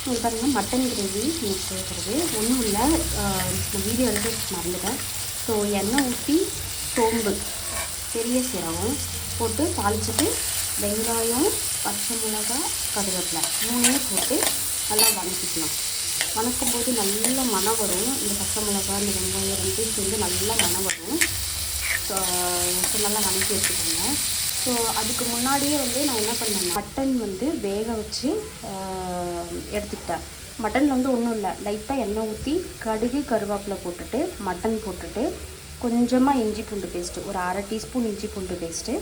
இது பாருங்கள் mutton gravy எனக்கு சேர்க்குறது ஒன்றும் இல்லை. நான் வீடியோ எடுத்து மறந்துட்டேன். ஸோ எண்ணெய் ஊற்றி சோம்பு பெரிய சீரகம் போட்டு தாளிச்சிட்டு வெங்காயம் பச்சை மிளகாய் கருவேப்பிலை 3 போட்டு நல்லா வதக்கிக்கலாம். வதக்கும் போது நல்ல மணம் வரும். இந்த பச்சை மிளகாய் இந்த வெங்காயம் 2 சேர்ந்து நல்லா மணம் வரும். ஸோ நல்லா வதக்கி வச்சுக்கோங்க. ஸோ அதுக்கு முன்னாடியே நான் என்ன பண்ணேன், மட்டன் வேக வச்சு எடுத்துக்கிட்டேன். மட்டனில் ஒன்றும் இல்லை, லைட்டாக எண்ணெய் ஊற்றி கடுகு கருவேப்பிலை போட்டுட்டு மட்டன் போட்டுட்டு கொஞ்சமாக இஞ்சி பூண்டு பேஸ்ட்டு, ஒரு 1/2 டீஸ்பூன் இஞ்சி பூண்டு பேஸ்ட்டு,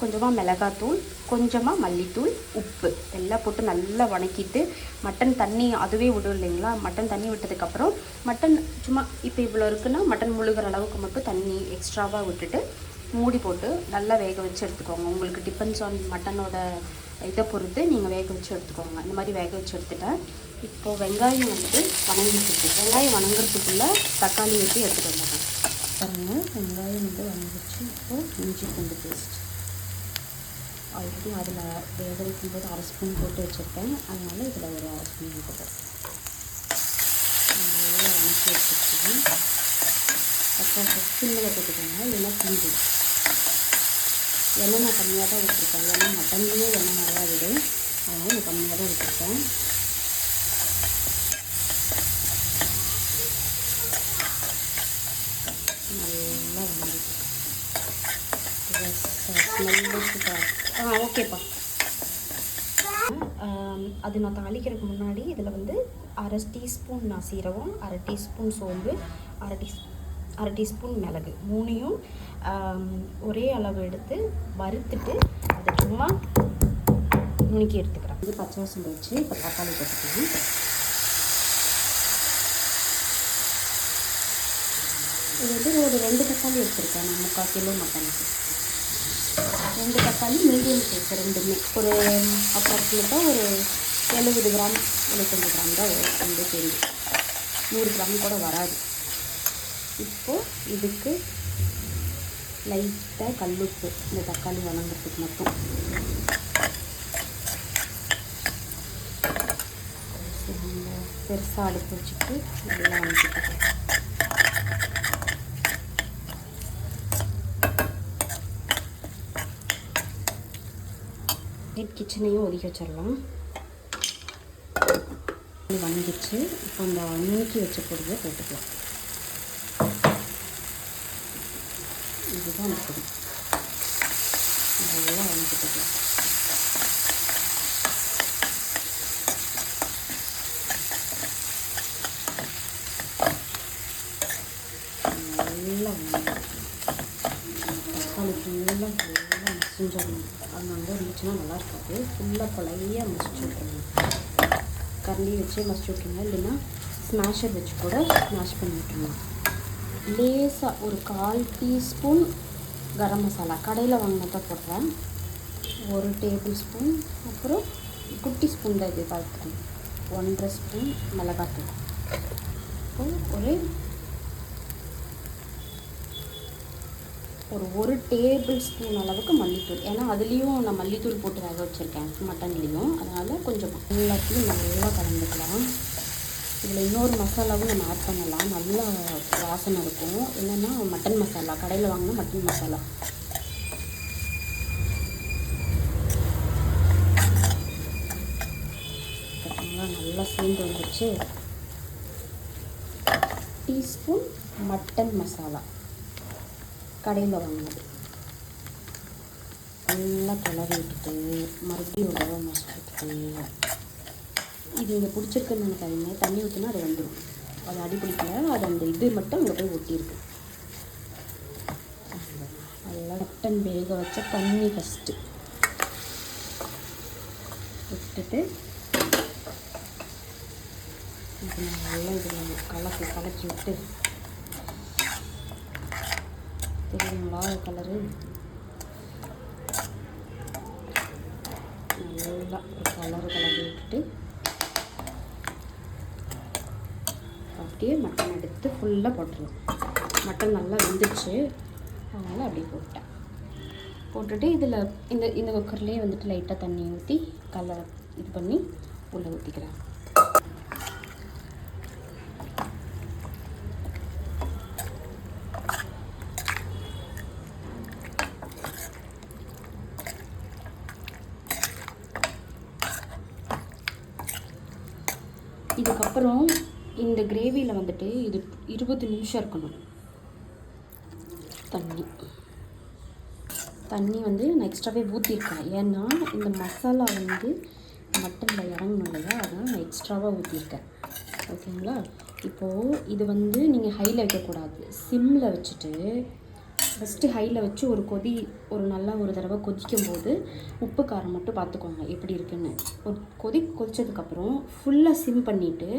கொஞ்சமாக மிளகாத்தூள், கொஞ்சமாக மல்லித்தூள், உப்பு எல்லாம் போட்டு நல்லா வதக்கிட்டு மட்டன் தண்ணி அதுவே விடும் இல்லைங்களா. மட்டன் தண்ணி விட்டதுக்கப்புறம் மட்டன் சும்மா இப்போ இவ்வளோ இருக்குன்னா மட்டன் முழுகிற அளவுக்கு மட்டும் தண்ணி எக்ஸ்ட்ராவாக விட்டுட்டு மூடி போட்டு நல்லா வேக வச்சு எடுத்துக்கோங்க. உங்களுக்கு டிபெண்ட்ஸ் ஆன் மட்டனோட இதை பொறுத்து நீங்கள் வேக வச்சு எடுத்துக்கோங்க. இந்த மாதிரி வேக வச்சு எடுத்துட்டேன். இப்போது வெங்காயம் வணங்கிட்டு வெங்காயம் வணங்குறதுக்குள்ளே தக்காளி ஊற்றி எடுத்துகிட்டு வந்துடுறேன். பாருங்கள் வெங்காயம் வணங்கிடுச்சு. இப்போது இஞ்சி பூண்டு பேஸ்ட் ஆல்ரெடி அதில் வேக வைக்கும்போது 1/2 ஸ்பூன் போட்டு வச்சுருக்கேன். அதனால் இதில் ஒரு 1/2 ஸ்பூன் போட்டு நல்லா வணக்கி வச்சுருக்கேன். அப்புறம் சிம்மில் போட்டுக்கோங்க, இல்லைன்னா தீஞ்சு. எண்ணெய் நான் கம்மியாக தான் விட்டுருக்கேன். ஏன்னா மட்டன்லேயே எண்ணெய் நிறையா விடும், அதனால் நான் கம்மியாக தான் விட்டுருக்கேன். நல்லா வந்து ஸ்மெல்லு சூப்பராக. ஓகேப்பா. அது நான் தாளிக்கிறதுக்கு முன்னாடி இதில் 1/2 டீஸ்பூன் நான் சீரகம், 1/2 டீஸ்பூன் சோம்பு, 1/2 டீஸ்பூன் மிளகு 3யும் ஒரே அளவு எடுத்து வறுத்துட்டு அதை சும்மா நுணுக்கி எடுத்துக்கிறேன். இது பச்சை வாசம் போயிடுச்சு. இப்போ தக்காளி போட்டுக்கலாம். இது ஒரு 2 தக்காளி எடுத்துருக்கேன் நான் 3/4 கிலோ மட்டனுக்கு. 2 தக்காளி மீடியம் சைஸ் ரெண்டுமே ஒரு அப்ராக்சிமேட்டாக ஒரு 70 கிராம் 75 கிராம் தான் வரும். 2 சேர்ந்து 100 கிராம் கூட வராது. இப்போது இதுக்கு லைட்டாக கல்லுப்பு, இந்த தக்காளி வணங்குறதுக்கு மட்டும். பெருசாக அடுப்பு வச்சுட்டு நல்லா வணக்கிட்டேன். கிச்சனையும் ஒதுக்கி வச்சிடலாம். வணங்கிடுச்சு. இப்போ அந்த நுணுக்கி வச்ச பொடியை போட்டுக்கலாம். இதுதான் பொடி. நல்லா வணக்கிட்டுக்கலாம். நல்லா தக்காளி ஃபுல்லாக மசிஞ்சிடணும். அது இருந்துச்சுன்னா நல்லா இருக்காது. ஃபுல்லாக பழைய மசிச்சு விட்டுருங்க. கரண்டி வச்சு மசிச்சு விட்டுருங்க, இல்லைன்னா ஸ்மாஷர் வச்சு கூட ஸ்மாஷ் பண்ணி விட்டுருங்க. லேசாக ஒரு 1/4 டீஸ்பூன் கரம் மசாலா கடையில் வாங்கினதான் போடுறேன். 1 டேபிள் ஸ்பூன், அப்புறம் குட்டி ஸ்பூன் தான் இது பார்த்துக்கணும். 1/2 ஸ்பூன் மிளகாத்தூள், அப்புறம் ஒரு டேபிள் ஸ்பூன் அளவுக்கு மல்லித்தூள். ஏன்னா அதுலேயும் நான் மல்லித்தூள் போட்டு வேக வச்சுருக்கேன் மட்டன்லேயும், அதனால் கொஞ்சம் எல்லாத்தையும் நல்லா கலந்துக்கலாம். இதில் இன்னொரு மசாலாவும் நம்ம ஆட் பண்ணலாம், நல்லா வாசனை இருக்கும். என்னென்னா மட்டன் மசாலா, கடையில் வாங்கினா மட்டன் மசாலா. நல்லா சேர்ந்து வந்துடுச்சு. டீஸ்பூன் மட்டன் மசாலா கடையில் வாங்கினது நல்லா கிளறி விட்டுட்டு மறுபடியும் ஒரு தடவை மசிச்சுட்டு, இது இங்கே பிடிச்சிருக்குன்னு நினைக்காதீங்க. தண்ணி ஊற்றினா அது வந்துடும். அது அடி பிடிக்கல, அது அந்த இது மட்டும் அங்கே போய் ஒட்டியிருக்கு. அதெல்லாம் மட்டன் வேக வச்ச தண்ணி ஃபஸ்ட்டு விட்டுட்டு இது நல்லா இதில் கலக்கி விட்டு, தெரியுங்களா கலரு, நல்லா கலரி விட்டுட்டு அப்படியே மட்டன் எடுத்து ஃபுல்லாக போட்டுருலாம். மட்டன் நல்லா வெந்துச்சு, அதனால் அப்படியே போட்டுட்டு இதில் இந்த குக்கர்லேயே லைட்டாக தண்ணி ஊற்றி இது பண்ணி உள்ளே ஊற்றிக்கிறேன். இதுக்கப்புறம் இந்த கிரேவியில் வந்துட்டு இது 20 நிமிஷம் இருக்கணும். தண்ணி வந்து நான் எக்ஸ்ட்ராவே ஊற்றிருக்கேன். ஏன்னா இந்த மசாலா வந்து மட்டனில் இறங்கணும் இல்லையா, அதனால் நான் எக்ஸ்ட்ராவாக ஊற்றிருக்கேன். ஓகேங்களா? இப்போது இது வந்து நீங்கள் ஹையில் வைக்கக்கூடாது, சிம்மில் வச்சுட்டு ஃபஸ்ட்டு ஹையில் வச்சு ஒரு நல்லா ஒரு தடவை கொதிக்கும் போது உப்பு காரம் மட்டும் பார்த்துக்கோங்க எப்படி இருக்குன்னு. ஒரு கொதிச்சதுக்கப்புறம் ஃபுல்லாக சிம் பண்ணிவிட்டு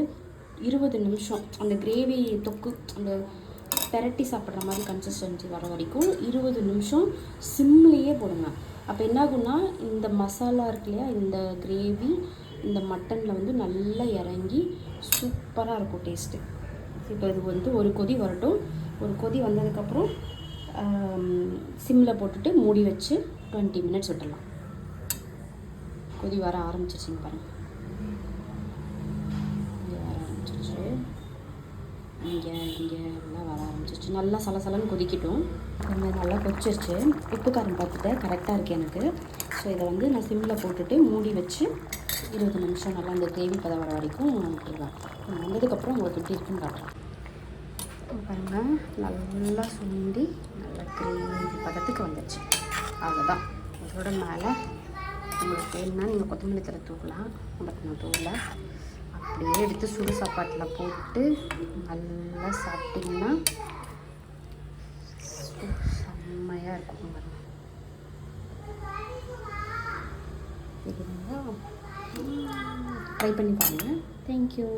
20 நிமிஷம் அந்த கிரேவி தொக்கு அந்த பெரட்டி சாப்பிட்ற மாதிரி கன்சிஸ்டன்சி வர வரைக்கும் 20 நிமிஷம் சிம்லேயே போடுங்க. அப்போ என்னாகும்னா இந்த மசாலா இருக்கு இல்லையா, இந்த கிரேவி இந்த மட்டனில் வந்து நல்லா இறங்கி சூப்பராக இருக்கும் டேஸ்ட்டு. இப்போ இது வந்து ஒரு கொதி வரட்டும். ஒரு கொதி வந்ததுக்கப்புறம் சிம்மில் போட்டுட்டு மூடி வச்சு 20 மினிட்ஸ் விட்டுடலாம். கொதி வர ஆரம்பிச்சிருச்சுங்க பாருங்கள். இங்கே வர ஆரம்பிச்சிருச்சு, இங்கே எல்லாம் வர ஆரம்பிச்சிருச்சு. நல்லா சலசலன்னு கொதிக்கட்டும். நல்லா கொதிச்சிருச்சு. உப்பு காரம் பார்த்துட்டு கரெக்டாக இருக்குது எனக்கு. ஸோ இதை வந்து நான் சிம்மில் போட்டுட்டு மூடி வச்சு 20 நிமிஷம் நல்லா அந்த கிரேவி பதம் வர வரைக்கும் விட்டுருவேன். வந்ததுக்கப்புறம் உங்களுக்கு எப்படி இருக்குன்னு காட்டுறேன். பாருங்கள், நல்லா சுண்டி நல்லா கிரேவி பதத்துக்கு வந்துடுச்சு. அவ்வளோதான். அதோட மேலே உங்களுக்கு வேணும்னா நீங்கள் கொத்தமல்லி தழை தூக்கலாம். பட் நான் தூளை அப்படியே எடுத்து சுடு சாப்பாட்டில் போட்டு நல்லா சாப்பிட்டிங்கன்னா செம்மையாக இருக்கும். சரிங்களா? ட்ரை பண்ணி பாருங்கள். தேங்க்யூ.